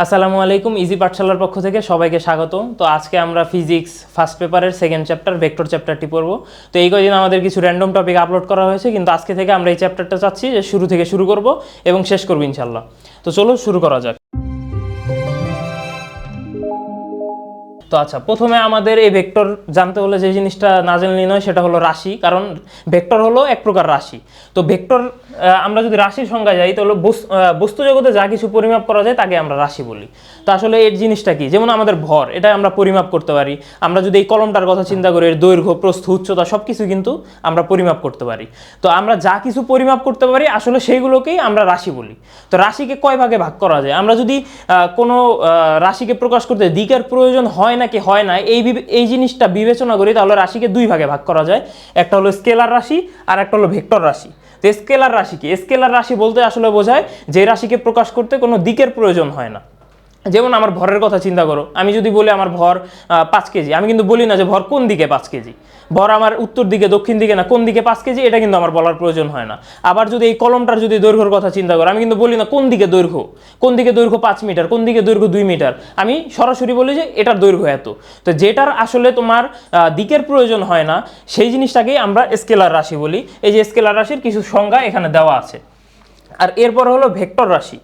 আসসালামু আলাইকুম, ইজি পাঠশালার পক্ষ থেকে সবাইকে স্বাগতম। তো আজকে আমরা ফিজিক্স ফার্স্ট পেপারের সেকেন্ড চ্যাপ্টার ভেক্টর চ্যাপ্টারটি পড়ব। তো এই কদিন আমাদের কিছু র্যান্ডম টপিক আপলোড করা হয়েছে, কিন্তু আজকে থেকে আমরা এই চ্যাপ্টারটা চাচ্ছি যে শুরু থেকে শুরু করব এবং শেষ করব ইনশাল্লাহ। তো চলো শুরু করা যাক। তো আচ্ছা, প্রথমে আমাদের এই ভেক্টর জানতে হলে যে জিনিসটা না জানলেই নয় সেটা হলো রাশি, কারণ ভেক্টর হলো এক প্রকার রাশি। তো ভেক্টর আমরা যদি রাশির সংজ্ঞা যাই তাহলে বস্তু জগতে যা কিছু পরিমাপ করা যায় তাকে আমরা রাশি বলি। তো আসলে এর জিনিসটা কি, যেমন আমাদের ভর, এটা আমরা পরিমাপ করতে পারি। আমরা যদি এই কলমটার কথা চিন্তা করি, এর দৈর্ঘ্য, প্রস্থ, উচ্চতা সব কিছু কিন্তু আমরা পরিমাপ করতে পারি। তো আমরা যা কিছু পরিমাপ করতে পারি আসলে সেইগুলোকেই আমরা রাশি বলি। তো রাশিকে কয় ভাগে ভাগ করা যায়? আমরা যদি কোনো রাশিকে প্রকাশ করতে দিকের প্রয়োজন হয় নাকি হয় না এই জিনিসটা বিবেচনা করি, তাহলে রাশিকে দুই ভাগে ভাগ করা যায়। একটা হলো স্কেলার রাশি আর একটা হলো ভেক্টর রাশি। তো স্কেলার রাশি কি? স্কেলার রাশি বলতে আসলে বোঝায় যে রাশিকে প্রকাশ করতে কোনো দিকের প্রয়োজন হয় না। যেমন আমার ভরের কথা চিন্তা করো, আমি যদি বলি আমার ভর 5 কেজি, আমি কিন্তু বলি না যে ভর কোন দিকে 5 কেজি, ভর আমার উত্তর দিকে দক্ষিণ দিকে না কোন দিকে 5 কেজি, এটা কিন্তু আমার বলার প্রয়োজন হয় না। আবার যদি এই কলমটার যদি দৈর্ঘ্যের কথা চিন্তা করো, আমি কিন্তু বলি না কোন দিকে দৈর্ঘ্য 5 মিটার, কোন দিকে দৈর্ঘ্য 2 মিটার, আমি সরাসরি বলি যে এটার দৈর্ঘ্য এত। তো যেটার আসলে তোমার দিকের প্রয়োজন হয় না সেই জিনিসটাকেই আমরা স্কেলার রাশি বলি। এই যে স্কেলার রাশির কিছু সংজ্ঞা এখানে দেওয়া আছে। আর এরপর হলো ভেক্টর রাশি।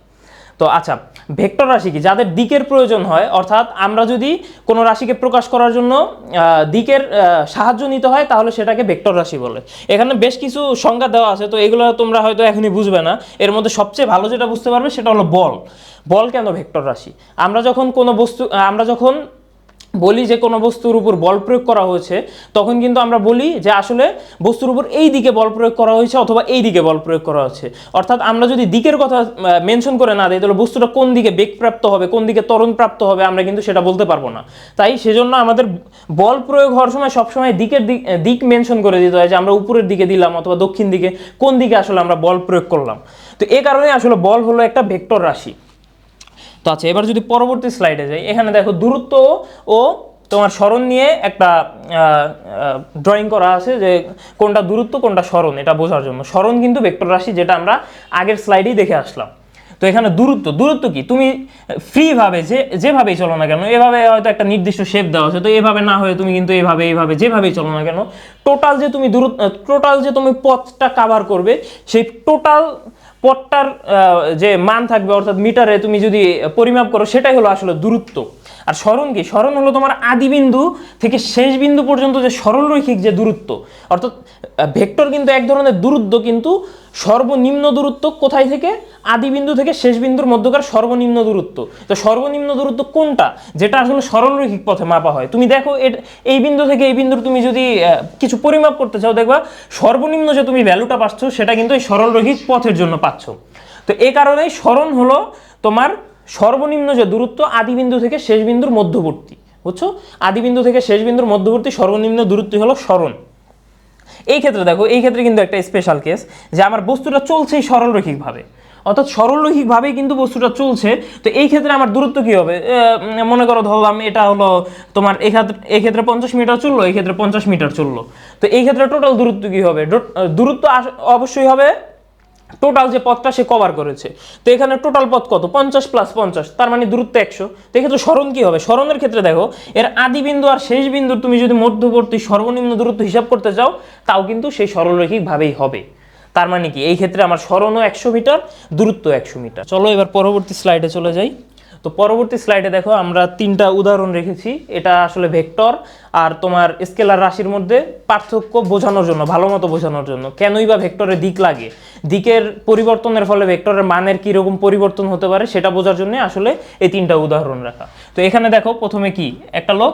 তো আচ্ছা, ভেক্টর রাশি কি? যাদের দিকের প্রয়োজন হয়, অর্থাৎ আমরা যদি কোনো রাশিকে প্রকাশ করার জন্য দিকের সাহায্য নিতে হয় তাহলে সেটাকে ভেক্টর রাশি বলে। এখানে বেশ কিছু সংজ্ঞা দেওয়া আছে, তো এগুলো তোমরা হয়তো এখনই বুঝবে না। এর মধ্যে সবচেয়ে ভালো যেটা বুঝতে পারবে সেটা হলো বল। বল কেন ভেক্টর রাশি? আমরা যখন বলি যে কোনো বস্তুর উপর বল প্রয়োগ করা হয়েছে, তখন কিন্তু আমরা বলি যে আসলে বস্তুর উপর এই দিকে বল প্রয়োগ করা হয়েছে অথবা এই দিকে বল প্রয়োগ করা হচ্ছে। অর্থাৎ আমরা যদি দিকের কথা মেনশন করে না দিই তাহলে বস্তুটা কোন দিকে বেগপ্রাপ্ত হবে, কোন দিকে ত্বরণ প্রাপ্ত হবে আমরা কিন্তু সেটা বলতে পারবো না। তাই সেজন্য আমাদের বল প্রয়োগ হওয়ার সময় সবসময় দিক মেনশন করে দিতে হয়, যে আমরা উপরের দিকে দিলাম অথবা দক্ষিণ দিকে, কোন দিকে আসলে আমরা বল প্রয়োগ করলাম। তো এই কারণে আসলে বল হলো একটা ভেক্টর রাশি। তো আচ্ছা, এবার যদি পরবর্তী স্লাইডে যাই, এখানে দেখো দূরত্ব ও তোমার সরণ নিয়ে একটা ড্রয়িং করা আছে, যে কোনটা দূরত্ব কোনটা সরণ এটা বোঝার জন্য। সরণ কিন্তু ভেক্টর রাশি, যেটা আমরা আগের স্লাইডেই দেখে আসলাম। তো এখানে দূরত্ব কি? তুমি ফ্রিভাবে যেভাবেই চলো না কেন, এভাবে হয়তো একটা নির্দিষ্ট শেপ দেওয়া আছে, তো এভাবে না হয়ে তুমি কিন্তু এইভাবে যেভাবেই চলো না কেন, টোটাল যে তুমি পথটা কাভার করবে, সেই টোটাল পথটার যে মান থাকবে, অর্থাৎ মিটারে তুমি যদি পরিমাপ করো, সেটাই হলো আসলে দূরত্ব। আর সরণ কি? সরণ হলো তোমার আদি বিন্দু থেকে শেষ বিন্দু পর্যন্ত যে সরলরৈখিক যে দূরত্ব। অর্থাৎ ভেক্টর কিন্তু এক ধরনের দূরত্ব, কিন্তু সর্বনিম্ন দূরত্ব কোথায় থেকে? আদি বিন্দু থেকে শেষ বিন্দুর মধ্যকার সর্বনিম্ন দূরত্ব। তো সর্বনিম্ন দূরত্ব কোনটা? যেটা আসলে সরলরৈখিক পথে মাপা হয়। তুমি দেখো এই বিন্দু থেকে এই বিন্দুর তুমি যদি কিছু পরিমাপ করতে চাও, দেখবা সর্বনিম্ন যে তুমি ভ্যালুটা পাচ্ছ সেটা কিন্তু এই সরলরৈখিক পথের জন্য পাচ্ছ। তো এই কারণেই সরণ হলো তোমার সর্বনিম্ন যে দূরত্ব আদি বিন্দু থেকে শেষ বিন্দুর মধ্যবর্তী, বুঝছো? আদি বিন্দু থেকে শেষ বিন্দুর মধ্যবর্তী সর্বনিম্ন দূরত্ব হলো সরণ। এই ক্ষেত্রে দেখো, এই ক্ষেত্রে কিন্তু একটা স্পেশাল কেস, যে আমার বস্তুটা চলছেই সরলরৈখিকভাবে, অর্থাৎ সরলরৈখিকভাবেই কিন্তু বস্তুটা চলছে। তো এই ক্ষেত্রে আমার দূরত্ব কি হবে? মনে করো ধরলাম এটা হলো তোমার এই ক্ষেত্রে 50 মিটার চললো, এই ক্ষেত্রে 50 মিটার চললো। তো এই ক্ষেত্রে টোটাল দূরত্ব কি হবে? দূরত্ব অবশ্যই হবে টোটাল যে পথটা সে কভার করেছে। তো এখানে টোটাল পথ কত? 50 + 50, তার মানে দূরত্ব 100। তো এক্ষেত্রে সরণ কি হবে? সরণের ক্ষেত্রে দেখো, এর আদি বিন্দু আর শেষ বিন্দুর তুমি যদি মধ্যবর্তী সর্বনিম্ন দূরত্ব হিসাব করতে চাও, তাও কিন্তু সেই সরলরৈখিকভাবেই হবে। তার মানে কি, এই ক্ষেত্রে আমার সরণও 100 মিটার, দূরত্ব 100 মিটার। চলো এবার পরবর্তী স্লাইডে চলে যাই। তো পরবর্তী স্লাইডে দেখো আমরা 3টা উদাহরণ রেখেছি। এটা আসলে ভেক্টর আর তোমার স্কেলার রাশির মধ্যে পার্থক্য বোঝানোর জন্য, ভালো মতো বোঝানোর জন্য। কেনই বা ভেক্টরের দিক লাগে, দিকের পরিবর্তনের ফলে ভেক্টরের মানের কীরকম পরিবর্তন হতে পারে সেটা বোঝার জন্য আসলে এই 3টা উদাহরণ রাখা। তো এখানে দেখো প্রথমে কি, একটা লোক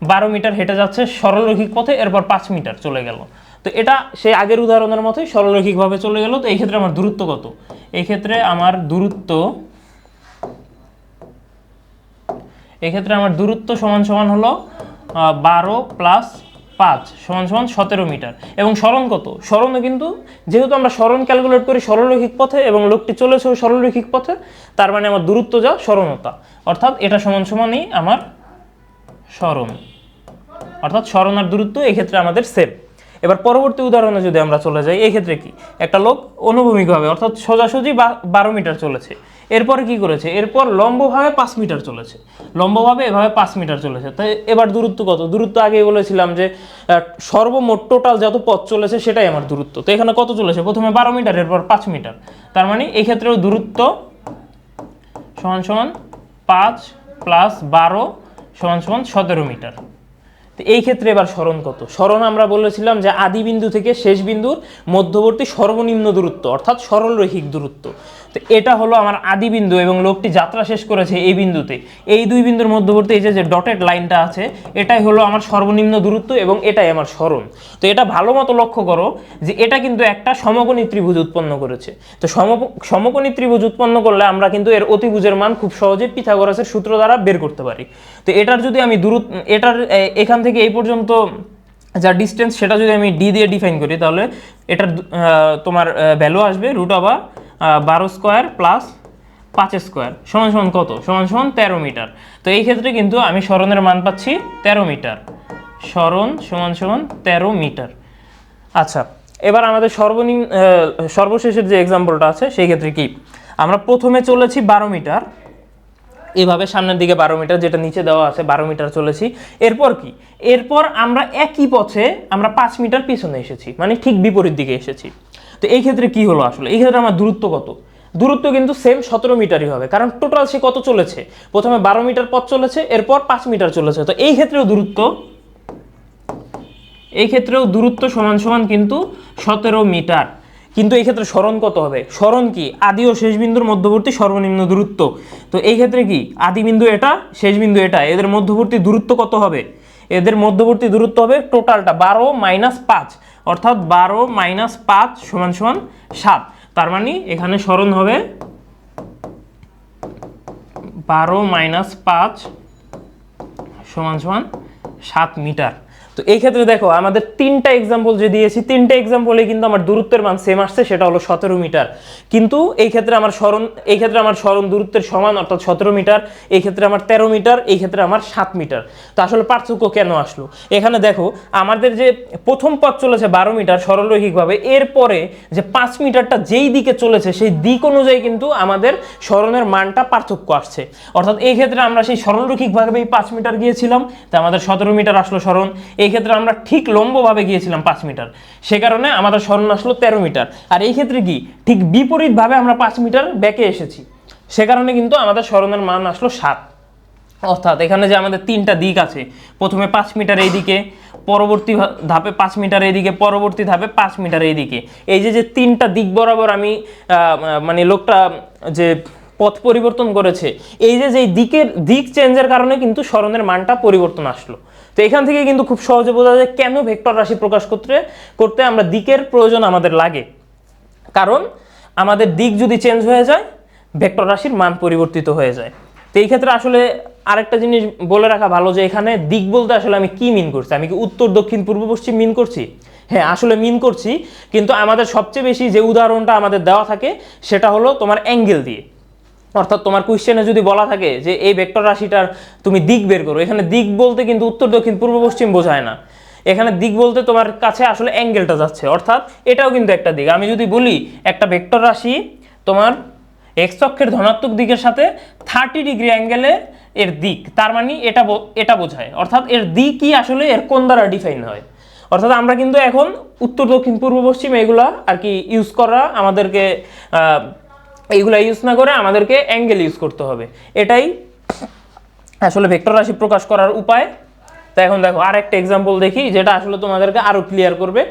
12 মিটার হেঁটে যাচ্ছে সরলরৈখিক পথে, এরপর 5 মিটার চলে গেল। তো এটা সেই আগের উদাহরণের মতোই সরলরৈখিকভাবে চলে গেল। তো এই ক্ষেত্রে আমার দূরত্ব কত? এই ক্ষেত্রে আমার দূরত্ব সমান হলো 12 + 5 = 17 মিটার। এবং সরণ কত? সরণও কিন্তু, যেহেতু আমরা সরণ ক্যালকুলেট করি সরলরৈখিক পথে এবং লোকটি চলেছে সরলরৈখিক পথে, তার মানে আমার দূরত্ব যা সরণতা, অর্থাৎ এটা সমানই আমার সরণ, অর্থাৎ সরণ আর দূরত্ব এই ক্ষেত্রে আমাদের সেম। এবার পরবর্তী উদাহরণে যদি আমরা চলে যাই, এই ক্ষেত্রে কি একটা লোক অনুভূমিকভাবে অর্থাৎ সোজাসুজি 12 মিটার চলেছে, এরপরে কি করেছে, এরপর লম্বভাবে 5 মিটার চলেছে, লম্বভাবে এভাবে 5 মিটার চলেছে। তাই এবার দূরত্ব কত? দূরত্ব আগেই বলেছিলাম যে সর্বমোট টোটাল যত পথ চলেছে সেটাই আমার দূরত্ব। তো এখানে কত চলেছে? প্রথমে 12 মিটার, এরপর 5 মিটার। তার মানে এই ক্ষেত্রেও দূরত্ব সমান সমান 5 প্লাস 12 সমান সমান 17 মিটার। তো এই ক্ষেত্রে এবার সরণ কত? সরণ আমরা বলেছিলাম যে আদি বিন্দু থেকে শেষ বিন্দুর মধ্যবর্তী সর্বনিম্ন দূরত্ব অর্থাৎ সরলরৈখিক দূরত্ব। তো এটা হলো আমার আদি বিন্দু এবং লোকটি যাত্রা শেষ করেছে এই বিন্দুতে, এই দুই বিন্দুর মধ্যবর্তী এই যে ডটেড লাইনটা আছে এটাই হলো আমার সর্বনিম্ন দূরত্ব এবং এটাই আমার সরণ। তো এটা ভালো মতো লক্ষ্য করো যে এটা কিন্তু একটা সমকোণী ত্রিভুজ উৎপন্ন করেছে। তো সমকোণী ত্রিভুজ উৎপন্ন করলে আমরা কিন্তু এর অতিভুজের মান খুব সহজে পিথাগোরাসের সূত্র দ্বারা বের করতে পারি। তো এটার যদি আমি এটার এখান থেকে এই পর্যন্ত যা ডিস্টেন্স সেটা যদি আমি ডি দিয়ে ডিফাইন করি তাহলে এটার তোমার ভ্যালু আসবে √12 স্কোয়ার প্লাস 5 স্কোয়ার সমান সমান কত? সমান সমান 13 মিটার। তো এই ক্ষেত্রে কিন্তু আমি সরণের মান পাচ্ছি 13 মিটার। সরণ সমান সমান 13 মিটার। আচ্ছা, এবার আমাদের সর্বশেষের যে এক্সাম্পলটা আছে সেই ক্ষেত্রে কি আমরা প্রথমে চলেছি 12 মিটার, এভাবে সামনের দিকে 12 মিটার যেটা নিচে দেওয়া আছে 12 মিটার চলেছি। এরপর কি? এরপর আমরা একই পথে আমরা 5 মিটার পিছনে এসেছি, মানে ঠিক বিপরীত দিকে এসেছি। তো এই ক্ষেত্রে কি হলো আসলে? এই ক্ষেত্রে আমার দূরত্ব কত? দূরত্ব কিন্তু সেম 17 মিটারই হবে, কারণ টোটাল সে কত চলেছে? প্রথমে 12 মিটার পথ চলেছে, এরপর 5 মিটার চলেছে। তো এই ক্ষেত্রেও দূরত্ব সমান সমান কিন্তু 17 মিটার। কিন্তু এই ক্ষেত্রে সরণ কত হবে? সরণ কি? আদি ও শেষ বিন্দুর মধ্যবর্তী সর্বনিম্ন দূরত্ব। তো এই ক্ষেত্রে কি আদি বিন্দু এটা, শেষ বিন্দু এটা, এদের মধ্যবর্তী দূরত্ব কত হবে? এদের মধ্যবর্তী দূরত্ব হবে টোটালটা 12 মাইনাস 5, অর্থাৎ 12 মাইনাস 5 সমান সমান 7। তার মানে এখানে সরণ হবে 12 মাইনাস 5 সমান সমান 7 মিটার। তো এই ক্ষেত্রে দেখো আমাদের তিনটা এক্সাম্পল যে দিয়েছি, তিনটা এক্সাম্পলে কিন্তু আমার দূরত্বের মান সেম আসছে, সেটা হলো 17 মিটার। কিন্তু এই ক্ষেত্রে আমার সরণ দূরত্বের সমান অর্থাৎ 17 মিটার, এই ক্ষেত্রে আমার 13 মিটার, এই ক্ষেত্রে আমার 7 মিটার। তো আসলে পার্থক্য কেন আসলো? এখানে দেখো আমাদের যে প্রথম পথ চলেছে 12 মিটার সরলরৈখিকভাবে, এরপরে যে 5 মিটারটা যেই দিকে চলেছে সেই দিক অনুযায়ী কিন্তু আমাদের সরণের মানটা পার্থক্য আসছে। অর্থাৎ এই ক্ষেত্রে আমরা সেই সরলরৈখিকভাবেই 5 মিটার গিয়েছিলাম, তাই আমাদের 17 মিটার আসলো সরণ। এই ক্ষেত্রে আমরা ঠিক লম্বভাবে গিয়েছিলাম 5 মিটার, সে কারণে আমাদের সরণ আসলো 13 মিটার। আর এই ক্ষেত্রে কি ঠিক বিপরীতভাবে আমরা 5 মিটার ব্যাকে এসেছি, সে কারণে কিন্তু আমাদের সরণের মান আসলো 7। অর্থাৎ এখানে যে আমাদের তিনটা দিক আছে, প্রথমে 5 মিটার এইদিকে, পরবর্তী ধাপে 5 মিটার এইদিকে, পরবর্তী ধাপে 5 মিটার এইদিকে, এই যে তিনটা দিক বরাবর আমি মানে লোকটা যে পথ পরিবর্তন করেছে, এই যে দিক চেঞ্জের কারণে কিন্তু সরণের মানটা পরিবর্তন আসলো। তো এখান থেকে কিন্তু খুব সহজে বোঝা যায় কেন ভেক্টর রাশি প্রকাশ করতে আমরা দিকের প্রয়োজন আমাদের লাগে। কারণ আমাদের দিক যদি চেঞ্জ হয়ে যায় ভেক্টর রাশির মান পরিবর্তিত হয়ে যায়। তো এই ক্ষেত্রে আসলে আরেকটা জিনিস বলে রাখা ভালো যে এখানে দিক বলতে আসলে আমি কি মিন করছি? আমি কি উত্তর দক্ষিণ পূর্ব পশ্চিম মিন করছি? হ্যাঁ, আসলে মিন করছি, কিন্তু আমাদের সবচেয়ে বেশি যে উদাহরণটা আমাদের দেওয়া থাকে সেটা হলো তোমার অ্যাঙ্গেল দিয়ে। অর্থাৎ তোমার কোশ্চেনে যদি বলা থাকে যে এই ভেক্টর রাশিটার তুমি দিক বের করো, এখানে দিক বলতে কিন্তু উত্তর দক্ষিণ পূর্ব পশ্চিম বোঝায় না, এখানে দিক বলতে তোমার কাছে আসলে অ্যাঙ্গেলটা যাচ্ছে, অর্থাৎ এটাও কিন্তু একটা দিক। আমি যদি বলি একটা ভেক্টর রাশি তোমার এক্স অক্ষের ধনাত্মক দিকের সাথে 30 ডিগ্রি অ্যাঙ্গেলে এর দিক, তার মানে এটা বোঝায়, অর্থাৎ এর দিকই আসলে এর কোণ দ্বারা ডিফাইন হয়। অর্থাৎ আমরা কিন্তু এখন উত্তর দক্ষিণ পূর্ব পশ্চিম এগুলা আর কি ইউজ করা আমাদেরকে এইগুলা ইউজ না করে আমাদেরকে অ্যাঙ্গেল ইউজ করতে হবে, এটাই আসলে ভেক্টর রাশি প্রকাশ করার উপায়। তো এখন দেখো আরেকটা এক্সাম্পল দেখি যেটা আসলে তোমাদেরকে আরো ক্লিয়ার করবে।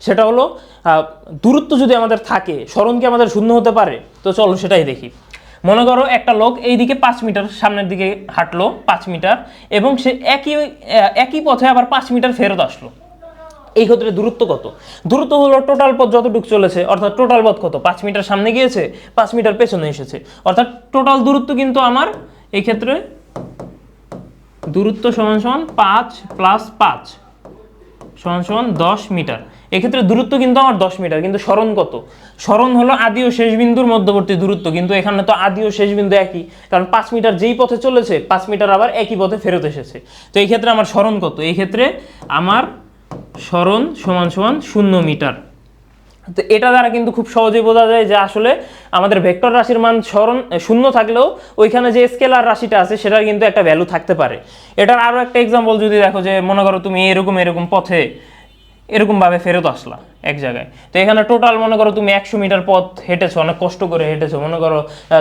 সেটা হলো দূরত্ব যদি আমাদের থাকে, সরণ কি আমাদের শূন্য হতে পারে? তো চলো সেটাই দেখি। মনে করো একটা লোক এইদিকে 5 মিটার সামনের দিকে হাঁটলো 5 মিটার, এবং সে একই পথে আবার 5 মিটার ফেরত আসলো। এই ক্ষেত্রে দূরত্ব কত? দূরত্ব হলো টোটাল পথ যতটুকু চলেছে, অর্থাৎ টোটাল পথ কত? 5 মিটার সামনে গিয়েছে, 5 মিটার পেছনে এসেছে, অর্থাৎ টোটাল দূরত্ব কিন্তু আমার এই ক্ষেত্রে দূরত্ব সমান সমান 5 প্লাস 5 সমান সমান 10 মিটার। এক্ষেত্রে দূরত্ব কিন্তু আমার 10 মিটার, কিন্তু সরণ কত? সরণ হলো আদি ও শেষ বিন্দুর মধ্যবর্তী দূরত্ব, কিন্তু এখানে তো আদি ও শেষ বিন্দু একই, কারণ 5 মিটার যেই পথে চলেছে 5 মিটার আবার একই পথে ফেরত এসেছে। তো এই ক্ষেত্রে আমার সরণ কত? এই ক্ষেত্রে আমার সরণ সমান সমান 0 মিটার। তো এটা দ্বারা কিন্তু খুব সহজেই বোঝা যায় যে আসলে আমাদের ভেক্টর রাশির মান সরণ 0 থাকলেও ওইখানে যে স্কেলার রাশিটা আছে সেটার কিন্তু একটা ভ্যালু থাকতে পারে। এটার আরও একটা এক্সাম্পল যদি দেখো, যে মনে করো তুমি এরকম পথে এরকমভাবে ফেরত আসলা এক জায়গায়, তো এখানে টোটাল মনে করো তুমি 100 মিটার পথ হেঁটেছো, অনেক কষ্ট করে হেঁটেছো, মনে করো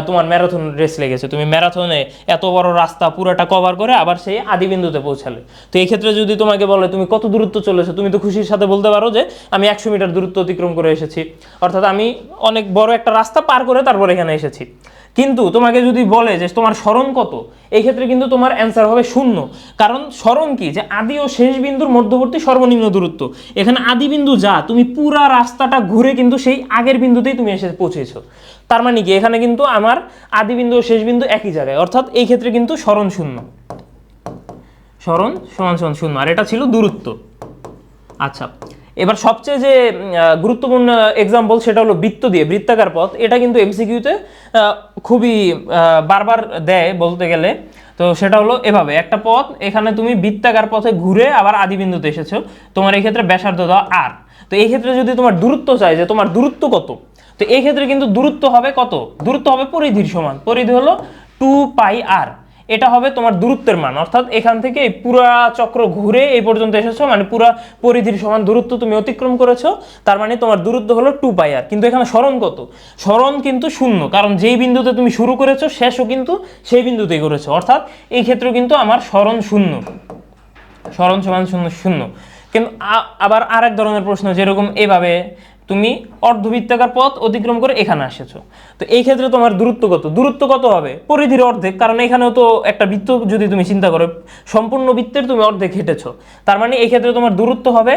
তোমার ম্যারাথন রেস লেগেছে, তুমি ম্যারাথনে এত বড় রাস্তা পুরোটা কভার করে আবার সেই আদিবিন্দুতে পৌঁছালে। তো এই ক্ষেত্রে যদি তোমাকে বলে তুমি কত দূরত্ব চলেছো, তুমি তো খুশির সাথে বলতে পারো যে আমি 100 মিটার দূরত্ব অতিক্রম করে এসেছি, অর্থাৎ আমি অনেক বড় একটা রাস্তা পার করে তারপর এখানে এসেছি। কিন্তু তোমাকে যদি বলে যে তোমার সরণ কত, এই ক্ষেত্রে কিন্তু তোমার অ্যান্সার হবে 0, কারণ সরণ কি, যে আদি ও শেষ বিন্দুর মধ্যবর্তী সর্বনিম্ন দূরত্ব। এখানে আদি বিন্দু যা, তুমি পুরা রাস্তাটা ঘুরে কিন্তু সেই আগের বিন্দুতেই তুমি এসে পৌঁছেছো। তার মানে কি, এখানে কিন্তু আমার আদি বিন্দু ও শেষ বিন্দু একই জায়গায়, অর্থাৎ এই ক্ষেত্রে কিন্তু সরণ 0, সরণ সমান সমান 0, আর এটা ছিল দূরত্ব। আচ্ছা, এবার সবচেয়ে যে গুরুত্বপূর্ণ এক্সাম্পল সেটা হলো বৃত্ত দিয়ে বৃত্তাকার পথ। এটা কিন্তু এমসিকিউতে খুবই বারবার দেয় বলতে গেলে। তো সেটা হলো এভাবে একটা পথ, এখানে তুমি বৃত্তাকার পথে ঘুরে আবার আদিবিন্দুতে এসেছো, তোমার এই ক্ষেত্রে ব্যাসার্ধ দেওয়া আর। তো এই ক্ষেত্রে যদি তোমার দূরত্ব চাই যে তোমার দূরত্ব কত, তো এই ক্ষেত্রে কিন্তু দূরত্ব হবে কত, দূরত্ব হবে পরিধির সমান, পরিধি হলো 2πr, এটা হবে তোমার দূরত্বের মান, অর্থাৎ এখান থেকে এই পুরা চক্র ঘুরে এই পর্যন্ত এসেছো, মানে পুরা পরিধির সমান দূরত্ব তুমি অতিক্রম করেছো, তার মানে তোমার দূরত্ব হলো 2πr। কিন্তু এখানে সরণ কত, সরণ কিন্তু 0, কারণ যেই বিন্দুতে তুমি শুরু করেছো শেষও কিন্তু সেই বিন্দুতেই করেছো, অর্থাৎ এই ক্ষেত্রে কিন্তু আমার সরণ 0, সরণ সমান 0। কিন্তু আবার আরেক ধরনের প্রশ্ন, যেরকম এভাবে তুমি অর্ধবৃত্তাকার পথ অতিক্রম করে এখানে এসেছো, তো এই ক্ষেত্রে তোমার দূরত্ব কত, দূরত্ব কত হবে পরিধির অর্ধেক, কারণ এখানেও তো একটা বৃত্ত যদি তুমি চিন্তা করো সম্পূর্ণ বৃত্তের তুমি অর্ধেক হেঁটেছো, তার মানে এই ক্ষেত্রে তোমার দূরত্ব হবে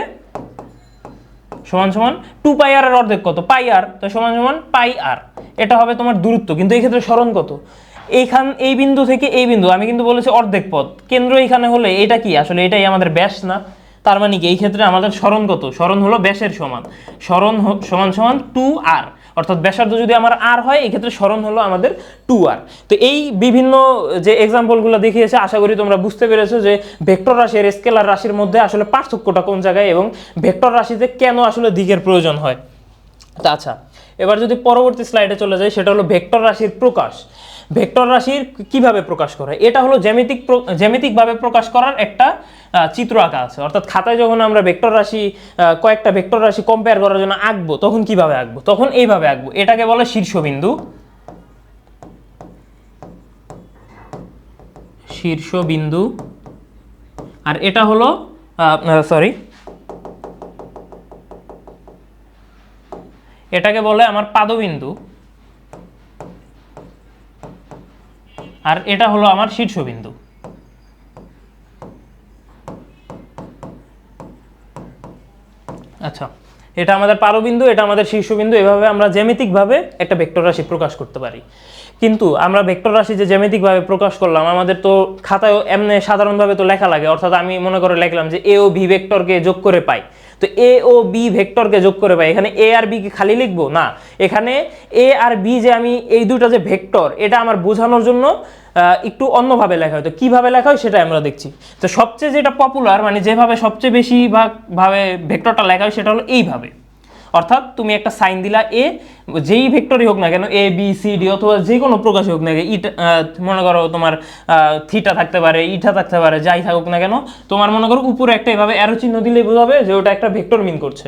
সমান সমান 2πr এর অর্ধেক কত, πr, তো সমান সমান πr, এটা হবে তোমার দূরত্ব। কিন্তু এই ক্ষেত্রে সরণ কত, এই বিন্দু থেকে এই বিন্দু, আমি কিন্তু বলেছি অর্ধেক পথ, কেন্দ্র এখানে হলে এটা কি আসলে এটাই আমাদের ব্যাস না, তার মানে কি এই ক্ষেত্রে আমাদের সরণ কত, সরণ হলো ব্যাসের সমান, সরণ সমান সমান 2r, অর্থাৎ ব্যাসার্ধ যদি আমার r হয় এই ক্ষেত্রে সরণ হলো আমাদের 2r। তো এই বিভিন্ন যে এক্সাম্পলগুলো দেখিয়েছে, আশা করি তোমরা বুঝতে পেরেছো যে ভেক্টর রাশি আর স্কেলার রাশির মধ্যে আসলে পার্থক্যটা কোন জায়গায় এবং ভেক্টর রাশিতে কেন আসলে দিকের প্রয়োজন হয়। আচ্ছা, এবার যদি পরবর্তী স্লাইডে চলে যাই, সেটা হলো ভেক্টর রাশির প্রকাশ। ভেক্টর রাশির কিভাবে প্রকাশ করে, এটা হলো জ্যামিতিকভাবে প্রকাশ করার একটা চিত্র আঁকা আছে, অর্থাৎ খাতায় যখন আমরা ভেক্টর রাশি কয়েকটা ভেক্টর রাশি কম্পেয়ার করার জন্য আঁকবো, তখন কিভাবে আঁকবো, তখন এইভাবে আঁকবো। এটাকে বলে শীর্ষবিন্দু, শীর্ষবিন্দু, আর এটা হলো এটাকে বলে আমার পাদবিন্দু, আর এটা হলো আমার শীর্ষবিন্দু। আচ্ছা, এটা আমাদের পাদবিন্দু, এটা আমাদের শীর্ষবিন্দু, এভাবে আমরা জ্যামিতিকভাবে একটা ভেক্টর রাশি প্রকাশ করতে পারি। কিন্তু আমরা ভেক্টর রাশি যে জ্যামিতিকভাবে প্রকাশ করলাম, আমাদের তো খাতায় এমনি সাধারণভাবে তো লেখা লাগে, অর্থাৎ আমি মনে করে লিখলাম যে এ ও ভি ভেক্টরকে যোগ করে পাই, তো এ ও বি ভেক্টরকে যোগ করে পাই, এখানে এ আর বি কি খালি লিখবো না, এখানে এ আর বি যে আমি এই দুটো যে ভেক্টর, এটা আমার বোঝানোর জন্য একটু অন্যভাবে লেখা হয়। তো কীভাবে লেখা হয় সেটা আমরা দেখছি। তো সবচেয়ে যেটা পপুলার, মানে যেভাবে সবচেয়ে বেশিরভাগভাবে ভেক্টরটা লেখা হয় সেটা হলো এইভাবে, অর্থাৎ তুমি একটা সাইন দিলা, এ যেই ভেক্টরই হোক না কেন, এ বি সি ডি অথবা যে কোনো প্রকাশই হোক না কেন, মনে করো তোমার থিটা থাকতে পারে, ইটা থাকতে পারে, যাই থাকুক না কেন, তোমার মনে করো উপরে একটা এভাবে অ্যারো চিহ্ন দিলেই বোঝাবে যে ওটা একটা ভেক্টর মিন করছে।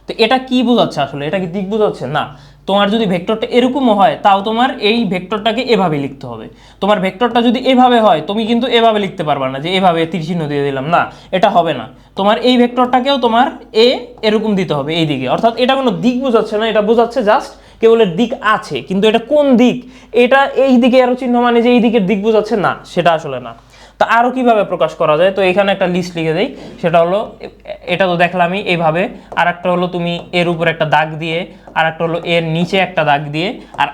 তো এটা কি বোঝাচ্ছে আসলে, এটা কি দিক বোঝাচ্ছে না, তোমার যদি ভেক্টরটা এরকমও হয় তাও তোমার এই ভেক্টরটাকে এভাবে লিখতে হবে। তোমার ভেক্টরটা যদি এভাবে হয় তুমি কিন্তু এভাবে লিখতে পারবা না যে এভাবে তীর চিহ্ন দিয়ে দিলাম, না এটা হবে না, তোমার এই ভেক্টরটাকেও তোমার এরকম দিতে হবে এই দিকে, অর্থাৎ এটা কোনো দিক বোঝাচ্ছে না, এটা বোঝাচ্ছে জাস্ট কেবলের দিক আছে, কিন্তু এটা কোন দিক, এটা এই দিকে আরো চিহ্ন মানে যে এই দিকের দিক বোঝাচ্ছে না, সেটা আসলে না। তা আরও কীভাবে প্রকাশ করা যায়, তো এখানে একটা লিস্ট লিখে দেই, সেটা হলো এটা তো দেখলামই এইভাবে, আর একটা হলো তুমি এর উপর একটা দাগ দিয়ে, আর একটা হলো এর নিচে একটা দাগ দিয়ে,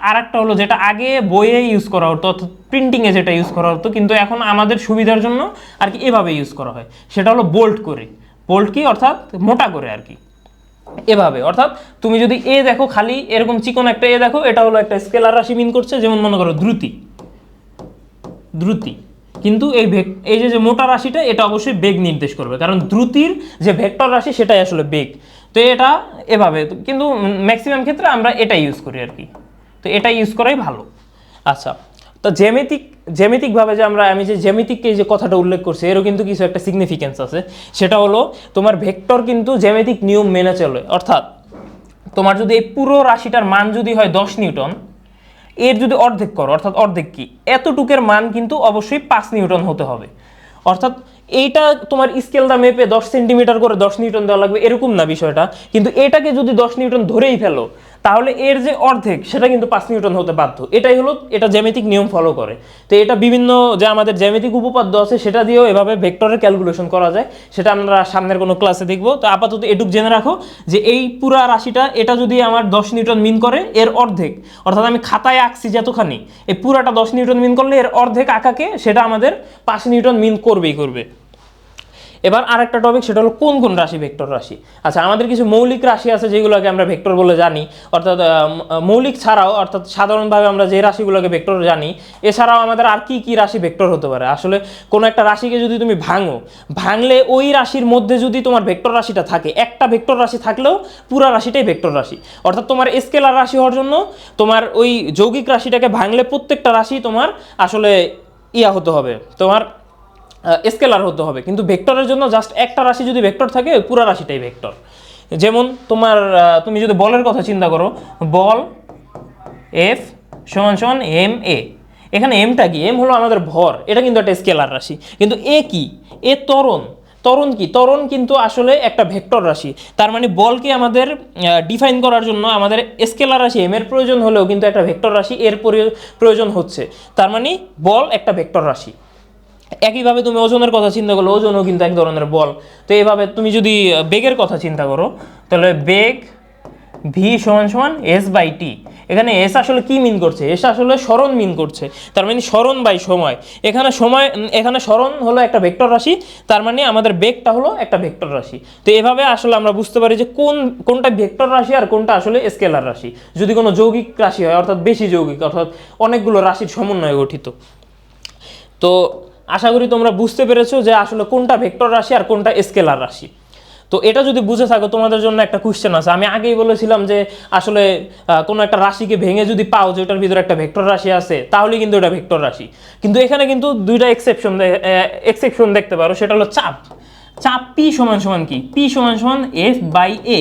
আর একটা হলো যেটা আগে বইয়ে ইউজ করা হতো, অর্থাৎ প্রিন্টিংয়ে যেটা ইউজ করা হতো, কিন্তু এখন আমাদের সুবিধার জন্য আর কি এভাবে ইউজ করা হয়, সেটা হলো বোল্ট করে, বোল্ট কি অর্থাৎ মোটা করে আর কি, এভাবে। অর্থাৎ তুমি যদি এ দেখো খালি এরকম চিকন একটা এ দেখো, এটা হলো একটা স্কেলার রাশি মিন করছে, যেমন মনে করো দ্রুতি, কিন্তু এই যে মোটা রাশিটা এটা অবশ্যই বেগ নির্দেশ করবে, কারণ দ্রুতির যে ভেক্টর রাশি সেটাই আসলে বেগ। তো এটা এভাবে, কিন্তু ম্যাক্সিমাম ক্ষেত্রে আমরা এটা ইউজ করি আর কি, তো এটা ইউজ করাই ভালো। আচ্ছা, তো জ্যামিতিকভাবে যে আমি যে জ্যামিতিক এই যে কথাটা উল্লেখ করছি, এরও কিন্তু কিছু একটা সিগনিফিকেন্স আছে। সেটা হলো তোমার ভেক্টর কিন্তু জ্যামিতিক নিয়ম মেনে চলে। অর্থাৎ তোমার যদি এই পুরো রাশিটার মান যদি হয় 10 নিউটন, এর যদি অর্ধেক করো, অর্থাৎ অর্ধেক কি, এতটুকের মান কিন্তু অবশ্যই 5 নিউটন হতে হবে। অর্থাৎ এইটা তোমার স্কেলটা মেপে 10 সেন্টিমিটার করে 10 নিউটন দেওয়া লাগবে এরকম না বিষয়টা, কিন্তু এটাকে যদি 10 নিউটন ধরেই ফেলো তাহলে এর যে অর্ধেক সেটা কিন্তু 5 নিউটন হতে বাধ্য। এটাই হলো, এটা জ্যামিতিক নিয়ম ফলো করে। তো এটা বিভিন্ন যে আমাদের জ্যামিতিক উপপাদ্য আছে সেটা দিয়েও এভাবে ভেক্টরের ক্যালকুলেশন করা যায়, সেটা আমরা সামনের কোনো ক্লাসে দেখবো। তো আপাতত এটুক জেনে রাখো যে এই পুরা রাশিটা, এটা যদি আমার 10 নিউটন মিন করে, এর অর্ধেক, অর্থাৎ আমি খাতায় আঁকছি যতখানি, এই পুরাটা 10 নিউটন মিন করলে এর অর্ধেক আঁকাকে সেটা আমাদের 5 নিউটন মিন করবেই করবে। এবার আরেকটা টপিক, সেটা হলো কোন কোন রাশি ভেক্টর রাশি। আচ্ছা, আমাদের কিছু মৌলিক রাশি আছে যেগুলোকে আমরা ভেক্টর বলে জানি, অর্থাৎ মৌলিক ছাড়াও, অর্থাৎ সাধারণভাবে আমরা যে রাশিগুলোকে ভেক্টর জানি, এছাড়াও আমাদের আর কি কি রাশি ভেক্টর হতে পারে। আসলে কোনো একটা রাশিকে যদি তুমি ভাঙলে ওই রাশির মধ্যে যদি তোমার ভেক্টর রাশিটা থাকে, একটা ভেক্টর রাশি থাকলেও পুরা রাশিটাই ভেক্টর রাশি। অর্থাৎ তোমার স্কেলার রাশি হওয়ার জন্য তোমার ওই যৌগিক রাশিটাকে ভাঙলে প্রত্যেকটা রাশি তোমার আসলে হতে হবে, তোমার স্কেলার হতে হবে। কিন্তু ভেক্টরের জন্য জাস্ট একটা রাশি যদি ভেক্টর থাকে, পুরো রাশিটাই ভেক্টর। যেমন তোমার তুমি যদি বলের কথা চিন্তা করো, বল এফ সমান সমান এম এ, এখানে এমটা কি, এম হলো আমাদের ভর, এটা কিন্তু একটা স্কেলার রাশি। কিন্তু এ কি, এ ত্বরণ। ত্বরণ কি, ত্বরণ কিন্তু আসলে একটা ভেক্টর রাশি। তার মানে বলকে আমাদের ডিফাইন করার জন্য আমাদের স্কেলার রাশি এম এর প্রয়োজন হলেও কিন্তু একটা ভেক্টর রাশি এর প্রয়োজন হচ্ছে। তার মানে বল একটা ভেক্টর রাশি। একইভাবে তুমি ওজনের কথা চিন্তা করলে, ওজনও কিন্তু এক ধরনের বল। তো এইভাবে তুমি যদি বেগের কথা চিন্তা করো, তাহলে বেগ ভি সমান সমান এস বাই টি। এখানে এস আসলে কি মিন করছে, এস আসলে সরণ মিন করছে। তার মানে সরণ বাই সময়। এখানে সরণ হলো একটা ভেক্টর রাশি, তার মানে আমাদের বেগটা হলো একটা ভেক্টর রাশি। তো এভাবে আসলে আমরা বুঝতে পারি যে কোনটা ভেক্টর রাশি আর কোনটা আসলে স্কেলার রাশি, যদি কোনো যৌগিক রাশি হয়, অর্থাৎ বেশি যৌগিক, অর্থাৎ অনেকগুলো রাশির সমন্বয়ে গঠিত। তো আশা করি তোমরা বুঝতে পেরেছো যে আসলে কোনটা ভেক্টর রাশি আর কোনটা স্কেলার রাশি। তো এটা যদি বুঝে থাকো, তোমাদের জন্য একটা কোশ্চেন আছে। আমি আগেই বলেছিলাম যে আসলে কোনো একটা রাশিকে ভেঙে যদি পাও যে ওটার ভিতরে একটা ভেক্টর রাশি আছে, তাহলে কিন্তু এটা ভেক্টর রাশি। কিন্তু এখানে কিন্তু দুইটা এক্সেপশন দেখতে পারো। সেটা হলো চাপ পি সমান সমান কি, পি সমান সমান এফ বাই এ,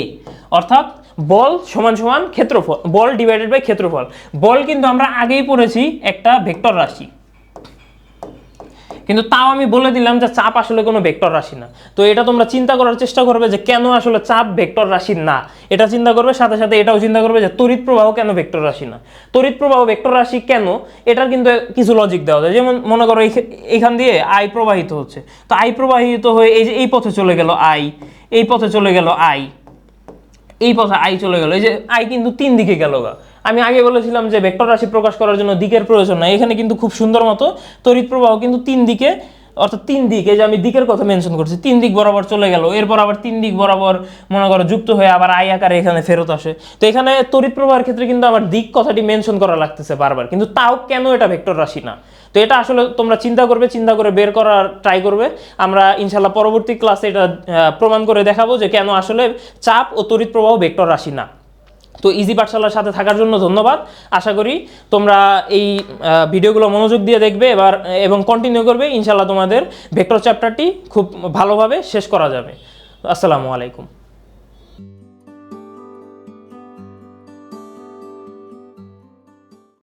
অর্থাৎ বল সমান সমান ক্ষেত্রফল, বল ডিভাইডেড বাই ক্ষেত্রফল। বল কিন্তু আমরা আগেই পড়েছি একটা ভেক্টর রাশি, কিন্তু তাও আমি বলে দিলাম যে চাপ আসলে কোনো ভেক্টর রাশি না। তো এটা তোমরা চিন্তা করার চেষ্টা করবে যে কেন আসলে চাপ ভেক্টর রাশি না, এটা চিন্তা করবে। সাথে সাথে এটাও চিন্তা করবে যে তড়িৎ প্রবাহ কেন ভেক্টর রাশি না, তড়িৎ প্রবাহ ভেক্টর রাশি কেন, এটার কিন্তু কিছু লজিক দেওয়া যায়। যেমন মনে করো এইখান দিয়ে আই প্রবাহিত হচ্ছে, তো আই প্রবাহিত হয়ে এই যে এই পথে চলে গেল আই, এই পথে চলে গেল আই, এই পথে আই চলে গেল, এই যে আই কিন্তু 3 দিকে গেল গা। আমি আগে বলেছিলাম যে ভেক্টর রাশি প্রকাশ করার জন্য দিকের প্রয়োজন নাই, এখানে কিন্তু খুব সুন্দর মতো তড়িৎ প্রবাহ কিন্তু 3 দিকে, অর্থাৎ 3 দিক, এই যে আমি দিকের কথা মেনশন করছি, 3 দিক বরাবর চলে গেল, এরপর আবার 3 দিক বরাবর মনে করো যুক্ত হয়ে আবার আই আকারে এখানে ফেরত আসে। তো এখানে তড়িৎ প্রবাহের ক্ষেত্রে কিন্তু আমার দিক কথাটি মেনশন করা লাগতেছে বারবার, কিন্তু তাও কেন এটা ভেক্টর রাশি না। তো এটা আসলে তোমরা চিন্তা করে বের করার ট্রাই করবে। আমরা ইনশাল্লাহ পরবর্তী ক্লাসে এটা প্রমাণ করে দেখাবো যে কেন আসলে চাপ ও তড়িৎ প্রবাহ ভেক্টর রাশি না। তো ইজি পাঠশালার সাথে থাকার জন্য ধন্যবাদ। আশা করি তোমরা এই ভিডিওগুলো মনোযোগ দিয়ে দেখবে এবং কন্টিনিউ করবে। ইনশাল্লাহ তোমাদের ভেক্টর চ্যাপ্টারটি খুব ভালোভাবে শেষ করা যাবে। আসসালামু আলাইকুম।